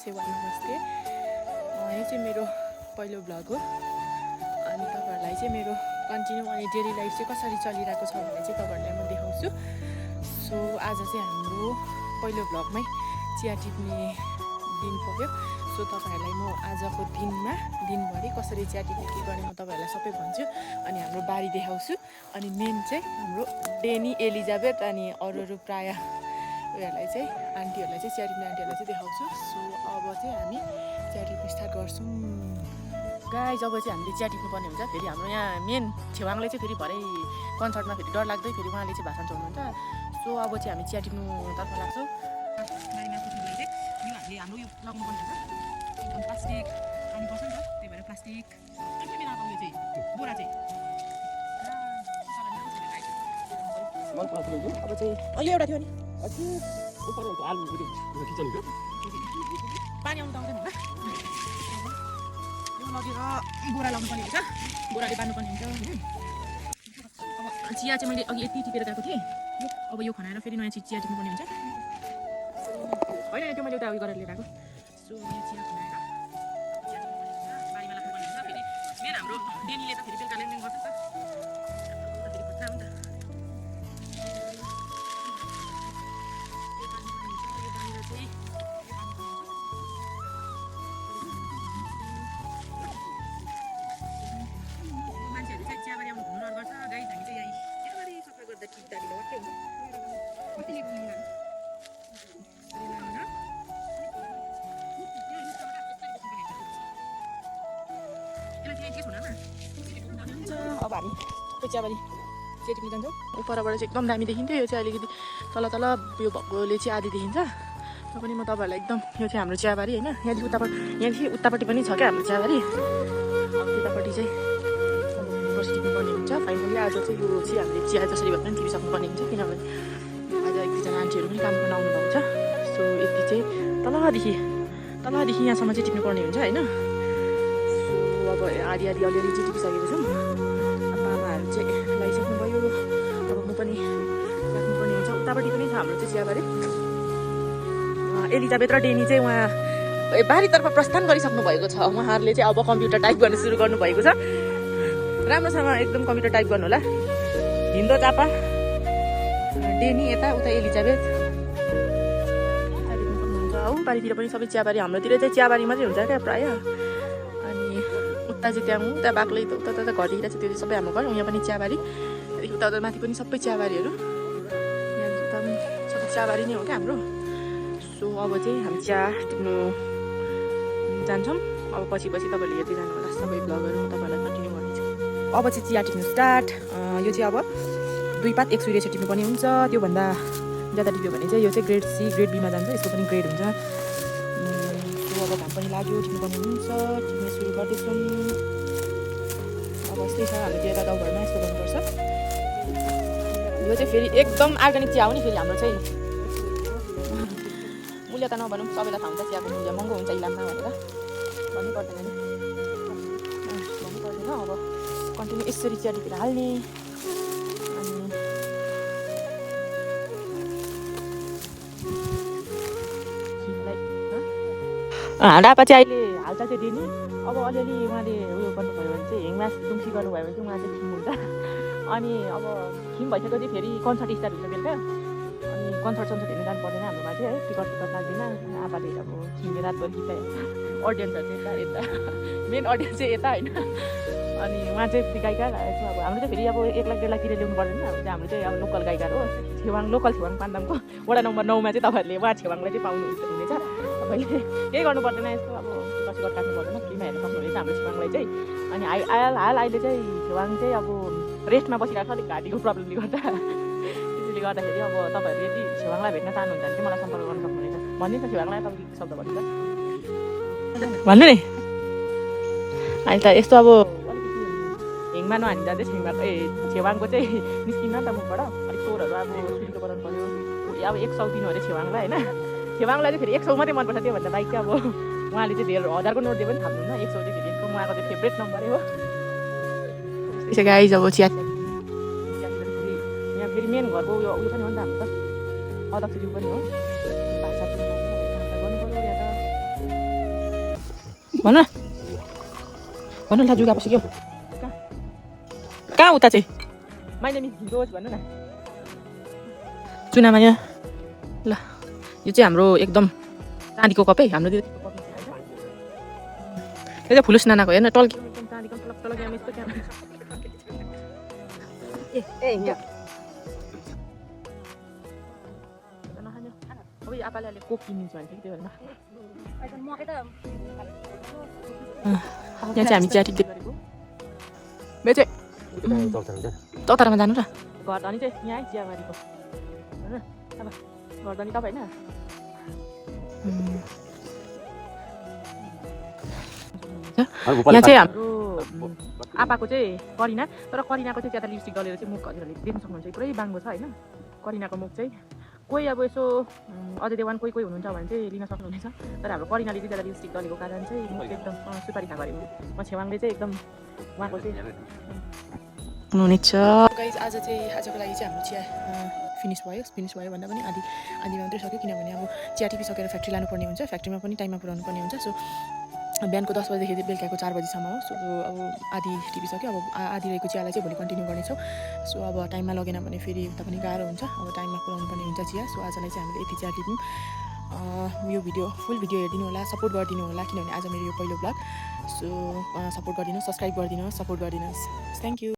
सेवामा बस्थेँ। यो चाहिँ मेरो पहिलो भ्लग हो अनि तपाईँहरूलाई चाहिँ मेरो कन्टिन्यू अनि डेली लाइफ चाहिँ कसरी चलिरहेको छ भने चाहिँ तपाईँहरूलाई म देखाउँछु। सो आज चाहिँ हाम्रो पहिलो भ्लगमै चिया टिप्ने दिन पुग्यो। सो तपाईँहरूलाई म आजको दिनभरि कसरी चिया टिप्ने के गर्ने म तपाईँहरूलाई सबै भन्छु अनि हाम्रो बारी देखाउँछु। अनि मेन चाहिँ हाम्रो डेनी, एलिजाबेथ अनि अरू प्रायः उयोहरूलाई चाहिँ आन्टीहरूलाई चाहिँ चिया टिप्ने आन्टीहरूलाई चाहिँ देखाउँछु। सो अब चाहिँ हामी चिया टिप्न स्टार्ट गर्छौँ। गाइस अब चाहिँ हामीले चिया टिप्नु पर्ने हुन्छ। फेरि हाम्रो यहाँ मेन छेवाङले चाहिँ फेरि भरे कन्सर्टमा फेरि डर लाग्दै फेरि उहाँले चाहिँ भाषण छोड्नुहुन्छ। सो अब चाहिँ हामी चिया टिप्नुतर्फ लाग्छौँ। हामीले हाम्रो यो लगाउनु पर्ने हुन्छ एकदम प्लास्टिक हाल्नुपर्छ नि त, त्यही भएर प्लास्टिक मेन अब यो चाहिँ बोरा चाहिँ अब चाहिँ अहिले एउटा थियो नि पानी आउनु त आउँदैन होला। यो लगेर बोरा लाउनु पर्ने हुन्छ, बोराले बाँध्नुपर्ने हुन्छ। अब चिया चाहिँ मैले अघि यति टिपेर गएको थिएँ, अब यो खनाएर फेरि नयाँ चिया टिप्नुपर्ने हुन्छ होइन। त्यो मैले उता उयो गरेर लिएर आएको। सो यो चिया खनाएर बारीमा लाग्नुपर्ने हुन्छ। फेरि मेन हाम्रो डेनीले त फेरि बेलुका लेनदेन गर्छ नि त, फेरि खोज्दा हो नि त। मान्छेहरू चाहिँ चियाबारी आउनु घुम्नु गर्छ गाइस, हामी चाहिँ यहाँ चियाबारी सफा गर्दा टिप्दाखेरि वाक्कै हुन्छ। कतिले घुम्नु अब हामी सबै चियाबारी चिया टिप्न जान्छौँ। उपरबाट चाहिँ एकदम दामी देखिन्थ्यो, यो चाहिँ अलिकति तल यो भएकोले चाहिँ आधी देखिन्छ। र पनि म तपाईँहरूलाई एकदम यो चाहिँ हाम्रो चियाबारी होइन, यहाँदेखि उतापट्टि पनि छ क्या हाम्रो चियाबारी। अब त्यतापट्टि चाहिँ बसी टिप्नुपर्ने हुन्छ। फाइनली आज चाहिँ यो चाहिँ हामीले चिया जसरी भए पनि टिपिसक्नुपर्ने हुन्छ, किनभने आज एक दुईजना आन्टीहरू पनि काम गर्न आउनुभएको छ। सो यति चाहिँ तलदेखि यहाँसम्म चाहिँ टिप्नुपर्ने हुन्छ होइन। सो अब आधी अलिअलि चाहिँ टिपिसकेको छौँ। पापाहरू चाहिँ लगाइसक्नुभयो, अब म पनि राख्नुपर्ने हुन्छ। उतापट्टि पनि छ हाम्रो चाहिँ चियाबारी। एलिजाबेथ र डेनी चाहिँ उहाँ बारीतर्फ प्रस्थान गरिसक्नु भएको छ। उहाँहरूले चाहिँ अब कम्प्युटर टाइप गर्न सुरु गर्नुभएको छ। राम्रोसँग एकदम कम्प्युटर टाइप गर्नु होला। हिन्दो चापा डेनी यता, उता एलिजाबेथ सक्नुहुन्छ। बारीतिर पनि सबै चियाबारी, हाम्रोतिर चाहिँ चियाबारी मात्रै हुन्छ क्या प्रायः। अनि उता चाहिँ त्यहाँ उता बाक्लै उता घरतिर चाहिँ त्यो चाहिँ सबै हाम्रो घर। यहाँ पनि चियाबारी, त्यहाँदेखि उता माथि पनि सबै चियाबारीहरू, यहाँ उता पनि सबै चियाबारी नै हो क्या हाम्रो। सो अब चाहिँ हामी चिया टिप्नु जान्छौँ। अब पछि तपाईँहरूले हेर्दै जानु होला सबै भ्लगहरू, म तपाईँहरूलाई कन्टिन्यू गर्नेछु। अब चाहिँ चिया टिप्नु स्टार्ट। यो चाहिँ अब 2 पात 1 सुई टिप्नुपर्ने हुन्छ। त्योभन्दा ज्यादा टिप्यो भने चाहिँ यो चाहिँ ग्रेड C ग्रेड Bमा जान्छ, यसको पनि ग्रेड हुन्छ। सो अब घाम पनि लाग्यो, टिप्नुपर्ने हुन्छ। टिप्ने सुरु गर्दैछौँ। अब यस्तै छ हाम्रो त्यो यता गाउँघरमा यस्तो गर्नुपर्छ। यो चाहिँ फेरि एकदम अर्ग्यानिक चिया हो नि। फेरि हाम्रो चाहिँ मूल्य त नभनौँ, सबैलाई थाहा हुन्छ चियाको मूल्य महँगो हुन्छ इलाममा भनेर भन्नु पर्दैन नि, भन्नु पर्दैन। अब कन्टिन्यू यसरी चिया टिपेर हाल्ने। ढापा चाहिँ अहिले हाल्छ चाहिँ डेनी। अब अलिअलि उहाँले उयो गर्नुभयो भने चाहिँ हेङमास दुम्सी गर्नुभयो भने चाहिँ उहाँ चाहिँ खिम हुन्छ। अनि अब खिम भइसकेपछि फेरि कन्सर्ट स्टार्ट हुन्छ बेलुका। अनि कन्सर्ट हेर्नु जानु पर्दैन हाम्रोमा चाहिँ है, टिकट लाग्दैन। आपाले अब खिमले रातभरि गीत अडियन्सहरू चाहिँ यता मेन अडियन्स चाहिँ यता होइन। अनि उहाँ चाहिँ गायिका अब हाम्रो चाहिँ फेरि अब 1 लाख 1.5 लाखतिर ल्याउनु पर्दैन। हाम्रो चाहिँ अब लोकल गायिका हो। लोकल छेवाङ पान्दामको वडा नम्बर 9मा चाहिँ तपाईँहरूले उहाँ छेवाङलाई चाहिँ पाउनुहुनेछ। तपाईँले केही गर्नु पर्दैन, यस्तो अब टिकट काट्नु पर्दैन, फ्रीमा हेर्न सक्नुहुनेछ हाम्रो छेवाङलाई चाहिँ। अनि अहिले चाहिँ छेवाङ चाहिँ अब रेस्टमा बसिरहेको छ, अलिक घाँटीको प्रब्लमले गर्दा। त्यसले गर्दाखेरि अब तपाईँहरूले यदि छेवाङलाई भेट्न चाहनुहुन्छ भने चाहिँ मलाई सम्पर्क गर्न सक्नुहुनेछ। भनिदिन्छ छेवाङलाई तपाईँको शब्द भन्नुहुन्छ भन्नु नि। अहिले त यस्तो अब अलिकति हिङमा नहानी जाँदैछ। छेवाङको चाहिँ निस्किन्न नि त मुखबाट, अलिक चोरहरू अब सुनको बनाउनु पऱ्यो। अब 100 दिनु अरे छेवाङलाई होइन। छेवाङलाई चाहिँ फेरि 100 मात्रै मनपर्छ, त्योभन्दा बाइक चाहिँ अब उहाँले चाहिँ धेरै 1000को नोट दिए पनि थाप्नुहुन्न। 100 चाहिँ फेरि एकदम उहाँको चाहिँ फेभरेट नम्बरै हो। त्यसै गाइज अब चिया यहाँ फेरि मेन घरको उयो पनि हो नि त हाम्रो त, अध्यक्षज्यू पनि हो। भाषा गर्नु पऱ्यो यहाँ त भन भन ल जुगा पसिक्यो कहाँ उता चाहिँ माइ नेम इज भिरोज भन्नु न चुनामा यहाँ ल यो चाहिँ हाम्रो एकदम चाँदीको कप है हाम्रो त्यो चाहिँ फुलुस नानाको हेर्न टल्की एकदम चाँदीको टलक टलक यहाँ यस्तो क्यामेरा अब यो आपाले अहिले कोक किनिन्छ भने चाहिँ त्यो भएर यहाँ चाहिँ हामी चिया टिक्दै गरेको मे चाहिँ चौतारामा जानु र घरधनी चाहिँ यहाँ चियाबारीको होइन अब घरधनी तपाईँ होइन यहाँ चाहिँ हाम्रो आपाको चाहिँ करिना तर करिनाको चाहिँ ज्यादा लिपस्टिक गरेर चाहिँ मुख हजुरहरूले देख्न सक्नुहुन्छ पुरै बाङ्गो छ होइन करिनाको मुख चाहिँ कोही अब यसो अजय देवान कोही हुनुहुन्छ भने चाहिँ लिन सक्नुहुनेछ तर हाम्रो करिनाले चाहिँ ज्यादा लिपस्टिक गरेको कारण चाहिँ मुख एकदम सुपारी खा गरेको म छेवाङले चाहिँ एकदम उहाँको चाहिँ हुनुहुनेछ गाइज आजको लागि चाहिँ हाम्रो चिया फिनिस भयो भन्दा पनि आधी मात्रै सक्यो किनभने अब चिया टिपिसकेर फ्याक्ट्री लानुपर्ने हुन्छ फ्याक्ट्रीमा पनि टाइममा पुऱ्याउनु पर्ने हुन्छ सो बिहानको 10 बजीदेखि बेलुकाको 4 बजीसम्म हो सो अब आधी टिपिसक्यो अब आधी रहेको चियालाई चाहिँ भोलि कन्टिन्यू गर्नेछौँ सो अब टाइममा लगेन भने फेरि उता पनि गाह्रो हुन्छ अब टाइममा पुऱ्याउनु पर्ने हुन्छ चिया सो आजलाई चाहिँ हामीले यति चिया टिप्यौँ यो फुल भिडियो हेरिदिनु होला सपोर्ट गरिदिनु होला किनभने आज मेरो यो पहिलो ब्लग सो सपोर्ट गरिदिनुहोस् सब्सक्राइब गरिदिनुहोस् सपोर्ट गरिदिनुहोस् थ्याङ्क यू